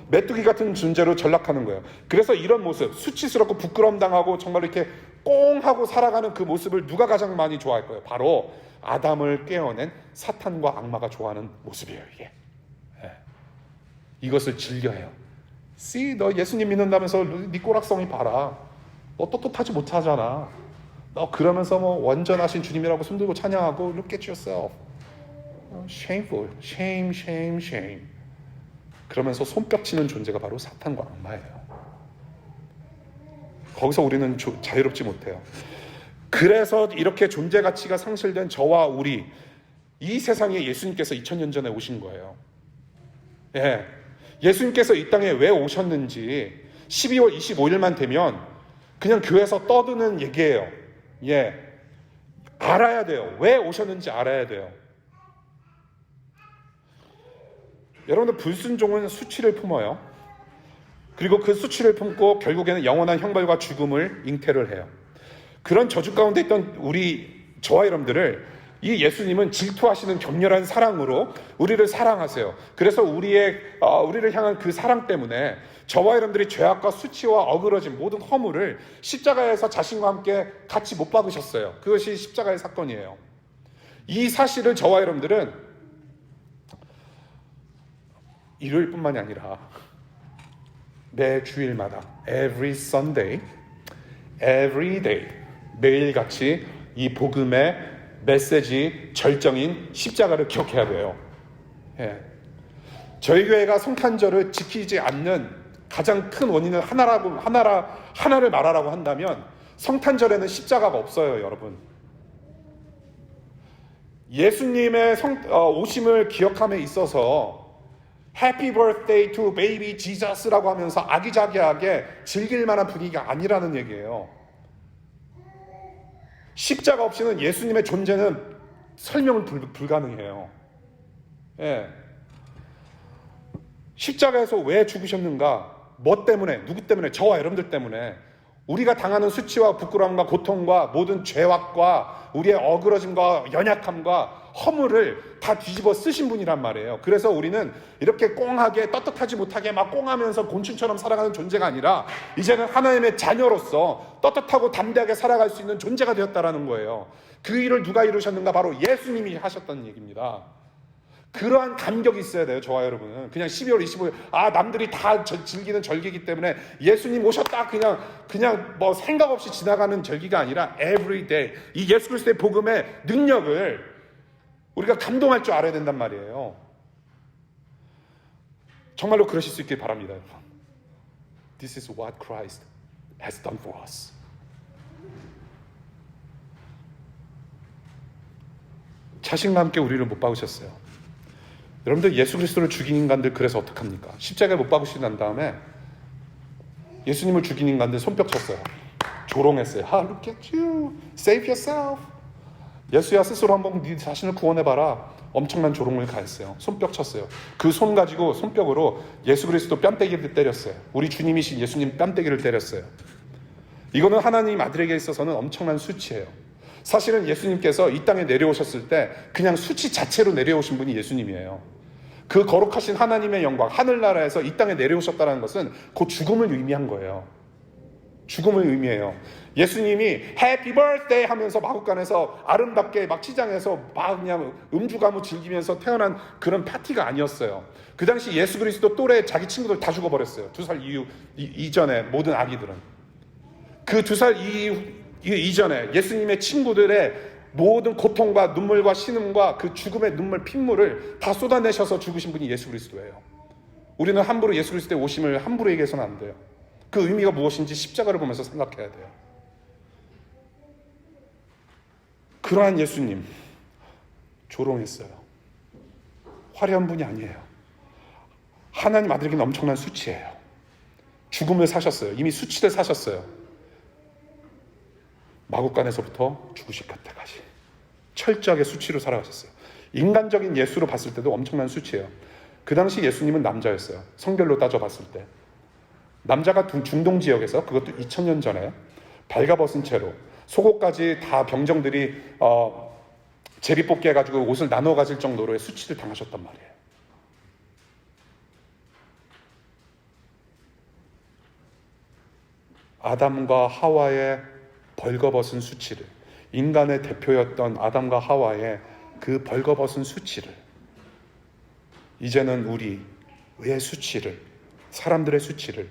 메뚜기 같은 존재로 전락하는 거예요. 그래서 이런 모습, 수치스럽고 부끄러움 당하고 정말 이렇게 꽁 하고 살아가는 그 모습을 누가 가장 많이 좋아할 거예요? 바로 아담을 깨어낸 사탄과 악마가 좋아하는 모습이에요. 이게. 예. 이것을 즐겨해요. 너 예수님 믿는다면서 네 꼬락성이 봐라. 너 떳떳하지 못하잖아. 너 그러면서 완전하신 주님이라고 손들고 찬양하고 Look at yourself. Shameful. Shame. 그러면서 손뼉치는 존재가 바로 사탄과 악마예요. 거기서 우리는 자유롭지 못해요. 그래서 이렇게 존재 가치가 상실된 저와 우리, 이 세상에 예수님께서 2000년 전에 오신 거예요. 예. 예수님께서 이 땅에 왜 오셨는지 12월 25일만 되면 그냥 교회에서 떠드는 얘기예요. 예. 알아야 돼요. 왜 오셨는지 알아야 돼요. 여러분들, 불순종은 수치를 품어요. 그리고 그 수치를 품고 결국에는 영원한 형벌과 죽음을 잉태를 해요. 그런 저주 가운데 있던 저와 여러분들을 이 예수님은 질투하시는 격렬한 사랑으로 우리를 사랑하세요. 그래서 우리를 향한 그 사랑 때문에 저와 여러분들이 죄악과 수치와 어그러진 모든 허물을 십자가에서 자신과 함께 같이 못 박으셨어요. 그것이 십자가의 사건이에요. 이 사실을 저와 여러분들은 일요일뿐만이 아니라 매 주일마다 every Sunday, every day, 매일같이 이 복음의 메시지 절정인 십자가를 기억해야 돼요. 예. 저희 교회가 성탄절을 지키지 않는 가장 큰 원인은 하나를 말하라고 한다면 성탄절에는 십자가가 없어요, 여러분. 예수님의 오심을 기억함에 있어서 Happy birthday to baby Jesus라고 하면서 아기자기하게 즐길 만한 분위기가 아니라는 얘기예요. 십자가 없이는 예수님의 존재는 설명은 불가능해요. 예. 십자가에서 왜 죽으셨는가? 뭐 때문에? 누구 때문에? 저와 여러분들 때문에. 우리가 당하는 수치와 부끄러움과 고통과 모든 죄악과 우리의 어그러짐과 연약함과 허물을 다 뒤집어 쓰신 분이란 말이에요. 그래서 우리는 이렇게 꽁하게 떳떳하지 못하게 막 꽁하면서 곤충처럼 살아가는 존재가 아니라 이제는 하나님의 자녀로서 떳떳하고 담대하게 살아갈 수 있는 존재가 되었다라는 거예요. 그 일을 누가 이루셨는가? 바로 예수님이 하셨다는 얘기입니다. 그러한 감격이 있어야 돼요, 저와 여러분은. 그냥 12월 25일, 남들이 다 즐기는 절기이기 때문에 예수님 오셨다, 그냥 생각 없이 지나가는 절기가 아니라 every day, 이 예수 그리스도의 복음의 능력을 우리가 감동할 줄 알아야 된단 말이에요. 정말로 그러실 수 있길 바랍니다, 여러분. This is what Christ has done for us. 자신과 함께 우리를 못 박으셨어요. 여러분들, 예수 그리스도를 죽인 인간들 그래서 어떡합니까? 십자가에 못 박으시고 난 다음에 예수님을 죽인 인간들 손뼉 쳤어요. 조롱했어요. Look at you. Save yourself. 예수야, 스스로 한번 네 자신을 구원해봐라. 엄청난 조롱을 가했어요. 손뼉 쳤어요. 그 손 가지고 손뼉으로 예수 그리스도 뺨때기를 때렸어요. 우리 주님이신 예수님 뺨때기를 때렸어요. 이거는 하나님 아들에게 있어서는 엄청난 수치예요. 사실은 예수님께서 이 땅에 내려오셨을 때 그냥 수치 자체로 내려오신 분이 예수님이에요. 그 거룩하신 하나님의 영광, 하늘나라에서 이 땅에 내려오셨다는 것은 곧 죽음을 의미한 거예요. 죽음을 의미해요. 예수님이 해피 버스데이 하면서 마국간에서 아름답게 막 치장해서 막 그냥 음주가무 즐기면서 태어난 그런 파티가 아니었어요. 그 당시 예수 그리스도 또래 자기 친구들 다 죽어버렸어요. 2살 이전에 모든 아기들은. 그 2살 이전에 예수님의 친구들의 모든 고통과 눈물과 신음과 그 죽음의 눈물 핏물을 다 쏟아내셔서 죽으신 분이 예수 그리스도예요. 우리는 함부로 예수 그리스도의 오심을 함부로 얘기해서는 안 돼요. 그 의미가 무엇인지 십자가를 보면서 생각해야 돼요. 그러한 예수님 조롱했어요. 화려한 분이 아니에요. 하나님 아들에게는 엄청난 수치예요. 죽음을 사셨어요. 이미 수치를 사셨어요. 마국간에서부터 죽으실 때까지 철저하게 수치로 살아가셨어요. 인간적인 예수로 봤을 때도 엄청난 수치예요. 그 당시 예수님은 남자였어요. 성별로 따져봤을 때 남자가 중동 지역에서, 그것도 2000년 전에 발가벗은 채로 속옷까지 다 병정들이 제비뽑기 해가지고 옷을 나눠 가질 정도로의 수치를 당하셨단 말이에요. 아담과 하와의 벌거벗은 수치를, 인간의 대표였던 아담과 하와의 그 벌거벗은 수치를, 이제는 우리의 수치를, 사람들의 수치를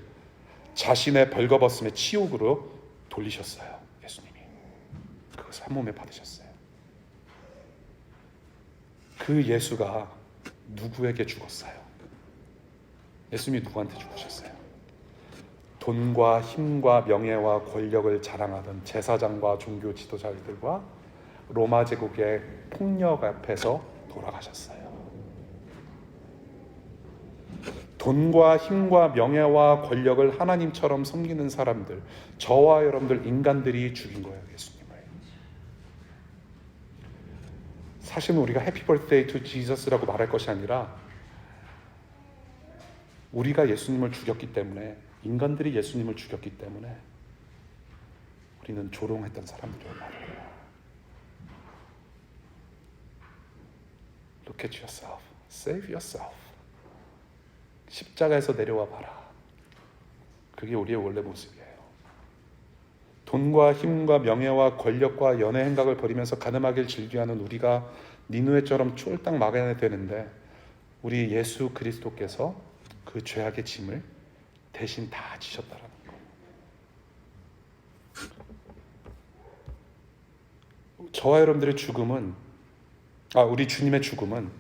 자신의 벌거벗음의 치욕으로 돌리셨어요. 예수님이 그것을 한 몸에 받으셨어요. 그 예수가 누구에게 죽었어요? 예수님이 누구한테 죽으셨어요? 돈과 힘과 명예와 권력을 자랑하던 제사장과 종교 지도자들과 로마 제국의 폭력 앞에서 돌아가셨어요. 돈과 힘과 명예와 권력을 하나님처럼 섬기는 사람들, 저와 여러분들 인간들이 죽인 거예요. 예수님을. 사실은 우리가 해피 버스데이 투 지저스라고 말할 것이 아니라 우리가 예수님을 죽였기 때문에, 인간들이 예수님을 죽였기 때문에 우리는 조롱했던 사람들이란 말이에요. Look at yourself. Save yourself. 십자가에서 내려와 봐라. 그게 우리의 원래 모습이에요. 돈과 힘과 명예와 권력과 연애 행각을 버리면서 가늠하길 즐겨하는 우리가 니누에처럼 쫄딱 막아야 되는데, 우리 예수 그리스도께서 그 죄악의 짐을 대신 다 지셨다라는 거. 저와 여러분들의 죽음은, 우리 주님의 죽음은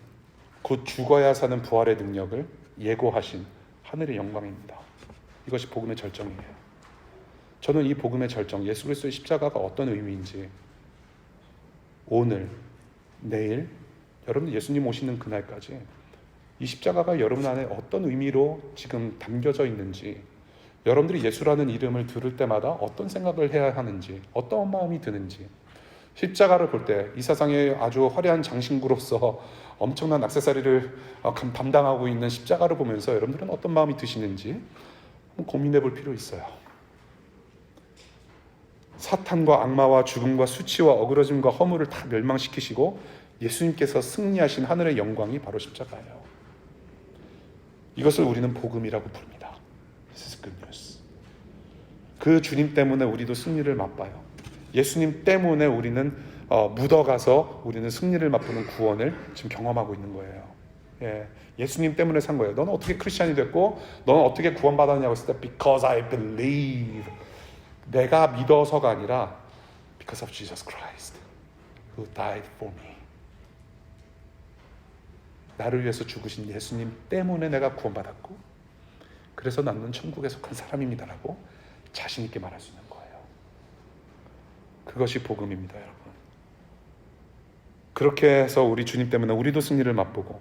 곧 죽어야 사는 부활의 능력을 예고하신 하늘의 영광입니다. 이것이 복음의 절정이에요. 저는 이 복음의 절정, 예수 그리스도의 십자가가 어떤 의미인지 오늘, 내일, 여러분 예수님 오시는 그날까지 이 십자가가 여러분 안에 어떤 의미로 지금 담겨져 있는지, 여러분들이 예수라는 이름을 들을 때마다 어떤 생각을 해야 하는지, 어떤 마음이 드는지, 십자가를 볼 때 이 세상에 아주 화려한 장신구로서 엄청난 액세서리를 담당하고 있는 십자가를 보면서 여러분들은 어떤 마음이 드시는지 고민해 볼 필요 있어요. 사탄과 악마와 죽음과 수치와 어그러짐과 허물을 다 멸망시키시고 예수님께서 승리하신 하늘의 영광이 바로 십자가예요. 이것을 우리는 복음이라고 부릅니다. This is good news. 그 주님 때문에 우리도 승리를 맛봐요. 예수님 때문에 우리는 묻어가서 우리는 승리를 맛보는 구원을 지금 경험하고 있는 거예요. 예수님 때문에 산 거예요. 너는 어떻게 크리스찬이 됐고 너는 어떻게 구원받았냐고 했을 때 Because I believe. 내가 믿어서가 아니라 Because of Jesus Christ who died for me. 나를 위해서 죽으신 예수님 때문에 내가 구원받았고, 그래서 나는 천국에 속한 사람입니다라고 자신 있게 말할 수 있는 거예요. 그것이 복음입니다, 여러분. 그렇게 해서 우리 주님 때문에 우리도 승리를 맛보고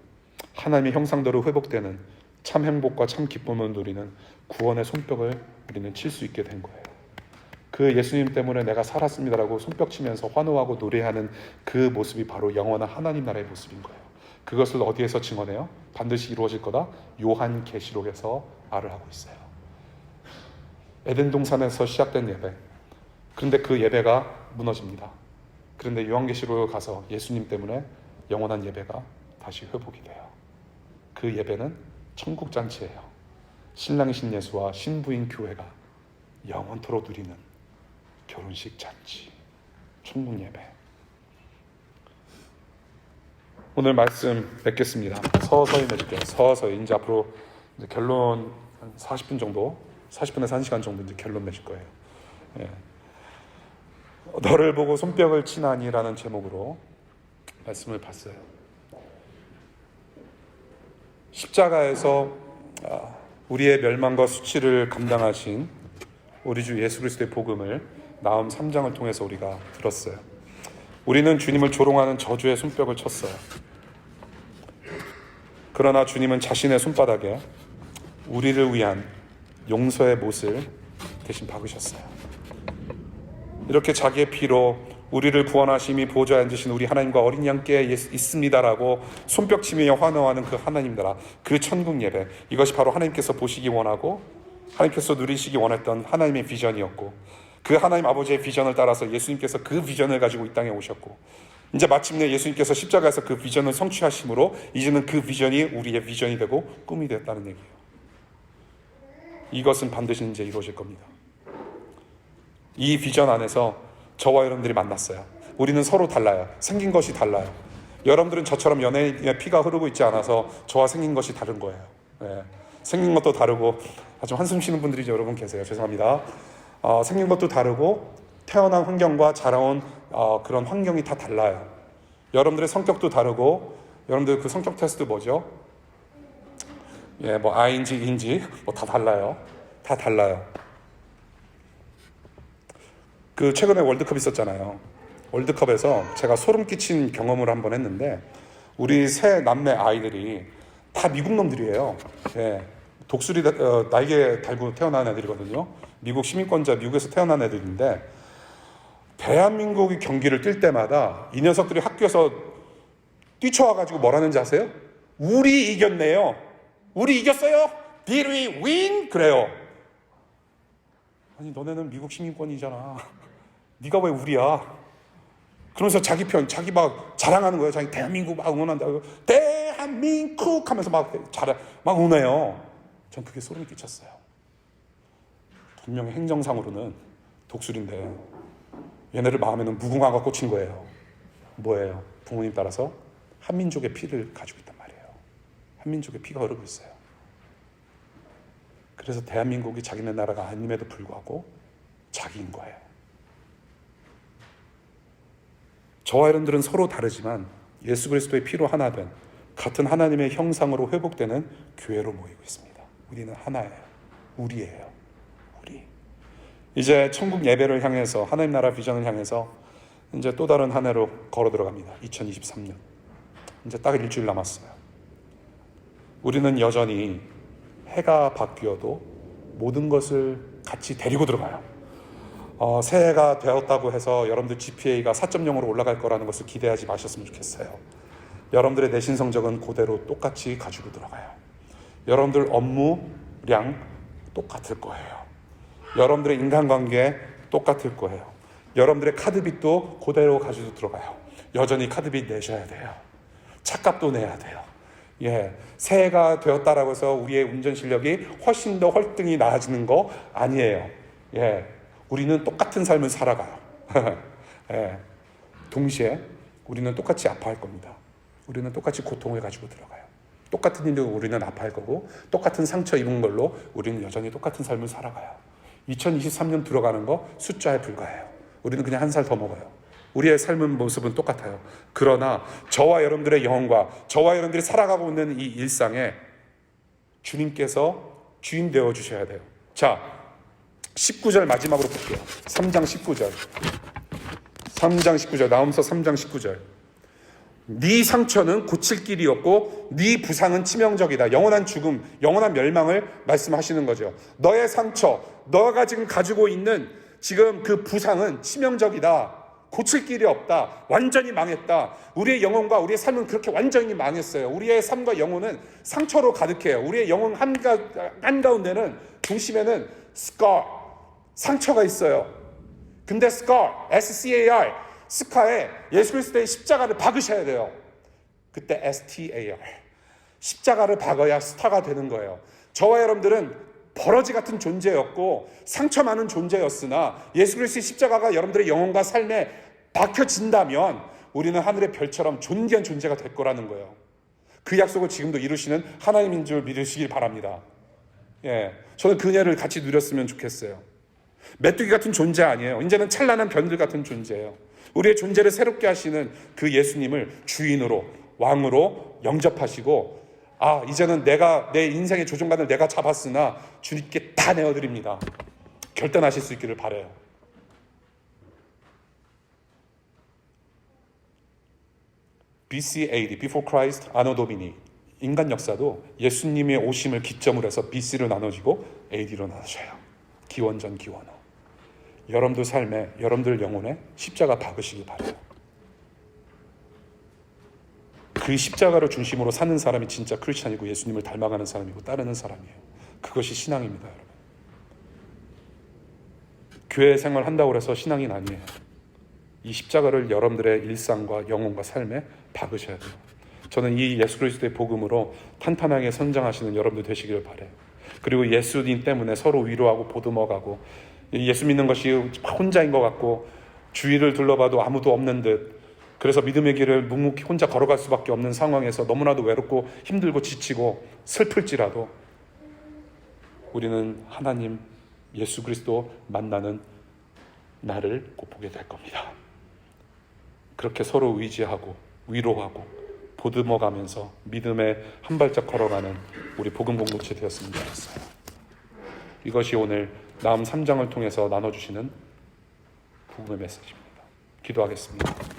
하나님의 형상대로 회복되는 참 행복과 참 기쁨을 누리는 구원의 손뼉을 우리는 칠 수 있게 된 거예요. 그 예수님 때문에 내가 살았습니다라고 손뼉 치면서 환호하고 노래하는 그 모습이 바로 영원한 하나님 나라의 모습인 거예요. 그것을 어디에서 증언해요? 반드시 이루어질 거다. 요한계시록에서 말을 하고 있어요. 에덴 동산에서 시작된 예배. 그런데 그 예배가 무너집니다. 그런데 요한계시록에 가서 예수님 때문에 영원한 예배가 다시 회복이 돼요. 그 예배는 천국 잔치예요. 신랑이신 예수와 신부인 교회가 영원토록 누리는 결혼식 잔치, 천국 예배. 오늘 말씀 맺겠습니다. 서서히 맺을게요. 서서히. 이제 앞으로 이제 결론 한 40분 정도, 40분에서 1시간 정도 이제 결론 맺을 거예요. 예. 너를 보고 손뼉을 치나니라는 제목으로 말씀을 봤어요. 십자가에서 우리의 멸망과 수치를 감당하신 우리 주 예수 그리스도의 복음을 나음 3장을 통해서 우리가 들었어요. 우리는 주님을 조롱하는 저주의 손뼉을 쳤어요. 그러나 주님은 자신의 손바닥에 우리를 위한 용서의 못을 대신 박으셨어요. 이렇게 자기의 피로 우리를 구원하심이 보좌에 앉으신 우리 하나님과 어린 양께 있습니다라고 손뼉치며 환호하는 그 하나님들아, 그 천국 예배, 이것이 바로 하나님께서 보시기 원하고 하나님께서 누리시기 원했던 하나님의 비전이었고, 그 하나님 아버지의 비전을 따라서 예수님께서 그 비전을 가지고 이 땅에 오셨고, 이제 마침내 예수님께서 십자가에서 그 비전을 성취하심으로 이제는 그 비전이 우리의 비전이 되고 꿈이 되었다는 얘기예요. 이것은 반드시 이제 이루어질 겁니다. 이 비전 안에서 저와 여러분들이 만났어요. 우리는 서로 달라요. 생긴 것이 달라요. 여러분들은 저처럼 연예인의 피가 흐르고 있지 않아서 저와 생긴 것이 다른 거예요. 네. 생긴 것도 다르고, 아주 한숨 쉬는 분들이 여러분 계세요. 죄송합니다. 생긴 것도 다르고 태어난 환경과 자라온 그런 환경이 다 달라요. 여러분들의 성격도 다르고, 여러분들 그 성격 테스트 뭐죠? 예, 뭐 I인지 E인지 뭐 다 달라요. 다 달라요. 그 최근에 월드컵 있었잖아요. 월드컵에서 제가 소름 끼친 경험을 한번 했는데, 우리 세 남매 아이들이 다 미국 놈들이에요. 예, 독수리 날개 달고 태어난 애들이거든요. 미국 시민권자, 미국에서 태어난 애들인데, 대한민국이 경기를 뛸 때마다 이 녀석들이 학교에서 뛰쳐와가지고 뭐라는지 아세요? 우리 이겼네요. 우리 이겼어요. Did we win? 그래요. 아니, 너네는 미국 시민권이잖아. 네가 왜 우리야? 그러면서 자기 막 자랑하는 거예요. 자기 대한민국 막 응원한다고. 대한민국 하면서 막 우네요. 전 그게 소름이 끼쳤어요. 분명히 행정상으로는 독수리인데 얘네를 마음에는 무궁화가 꽂힌 거예요. 뭐예요? 부모님 따라서 한민족의 피를 가지고 있단 말이에요. 한민족의 피가 흐르고 있어요. 그래서 대한민국이 자기네 나라가 아님에도 불구하고 자기인 거예요. 저와 여러분들은 서로 다르지만 예수 그리스도의 피로 하나 된 같은 하나님의 형상으로 회복되는 교회로 모이고 있습니다. 우리는 하나예요. 우리예요. 우리. 이제 천국 예배를 향해서, 하나님 나라 비전을 향해서 이제 또 다른 한 해로 걸어 들어갑니다. 2023년. 이제 딱 일주일 남았어요. 우리는 여전히 해가 바뀌어도 모든 것을 같이 데리고 들어가요. 새해가 되었다고 해서 여러분들 GPA가 4.0으로 올라갈 거라는 것을 기대하지 마셨으면 좋겠어요. 여러분들의 내신 성적은 그대로 똑같이 가지고 들어가요. 여러분들 업무량 똑같을 거예요. 여러분들의 인간관계 똑같을 거예요. 여러분들의 카드빚도 그대로 가지고 들어가요. 여전히 카드빚 내셔야 돼요. 차값도 내야 돼요. 예, 새해가 되었다라고 해서 우리의 운전 실력이 훨씬 더 월등히 나아지는 거 아니에요. 예, 우리는 똑같은 삶을 살아가요. 예, 동시에 우리는 똑같이 아파할 겁니다. 우리는 똑같이 고통을 가지고 들어가요. 똑같은 일로 우리는 아파할 거고, 똑같은 상처 입은 걸로 우리는 여전히 똑같은 삶을 살아가요. 2023년 들어가는 거 숫자에 불과해요. 우리는 그냥 한 살 더 먹어요. 우리의 삶은 모습은 똑같아요. 그러나 저와 여러분들의 영혼과 저와 여러분들이 살아가고 있는 이 일상에 주님께서 주인 되어 주셔야 돼요. 자, 19절 마지막으로 볼게요. 3장 19절. 3장 19절. 나홈서 3장 19절. 네 상처는 고칠 길이 없고 네 부상은 치명적이다. 영원한 죽음, 영원한 멸망을 말씀하시는 거죠. 너의 상처, 너가 지금 가지고 있는 지금 그 부상은 치명적이다. 고칠 길이 없다. 완전히 망했다. 우리의 영혼과 우리의 삶은 그렇게 완전히 망했어요. 우리의 삶과 영혼은 상처로 가득해요. 우리의 영혼 한가운데는, 중심에는 scar, 상처가 있어요. 근데 scar, S-C-A-R, 스카에 예수 그리스도의 십자가를 박으셔야 돼요. 그때 S-T-A-R, 십자가를 박아야 스타가 되는 거예요. 저와 여러분들은 버러지 같은 존재였고 상처 많은 존재였으나 예수 그리스도의 십자가가 여러분들의 영혼과 삶에 박혀진다면 우리는 하늘의 별처럼 존귀한 존재가 될 거라는 거예요. 그 약속을 지금도 이루시는 하나님인 줄 믿으시길 바랍니다. 저는 그 은혜를 같이 누렸으면 좋겠어요. 메뚜기 같은 존재 아니에요. 이제는 찬란한 변들 같은 존재예요. 우리의 존재를 새롭게 하시는 그 예수님을 주인으로, 왕으로 영접하시고, 이제는 내가 내 인생의 조종관을 내가 잡았으나 주님께 다 내어드립니다. 결단하실 수 있기를 바라요. BC AD, Before Christ, Anno Domini. 인간 역사도 예수님의 오심을 기점으로 해서 BC로 나눠지고 AD로 나눠져요. 기원전 기원후. 여러분들 삶에, 여러분들 영혼에 십자가 박으시기 바라요. 그 십자가를 중심으로 사는 사람이 진짜 크리스찬이고 예수님을 닮아가는 사람이고 따르는 사람이에요. 그것이 신앙입니다, 여러분. 교회 생활 한다고 해서 신앙이 아니에요. 이 십자가를 여러분들의 일상과 영혼과 삶에 박으셔야 돼요. 저는 이 예수 그리스도의 복음으로 탄탄하게 성장하시는 여러분들 되시기를 바라요. 그리고 예수님 때문에 서로 위로하고 보듬어가고, 예수 믿는 것이 혼자인 것 같고 주위를 둘러봐도 아무도 없는 듯, 그래서 믿음의 길을 묵묵히 혼자 걸어갈 수밖에 없는 상황에서 너무나도 외롭고 힘들고 지치고 슬플지라도 우리는 하나님 예수 그리스도 만나는 날을 꼭 보게 될 겁니다. 그렇게 서로 의지하고 위로하고 보듬어가면서 믿음의 한 발짝 걸어가는 우리 복음 공동체 되었으면 좋겠어요. 이것이 오늘 나음 3장을 통해서 나눠주시는 복음의 메시지입니다. 기도하겠습니다.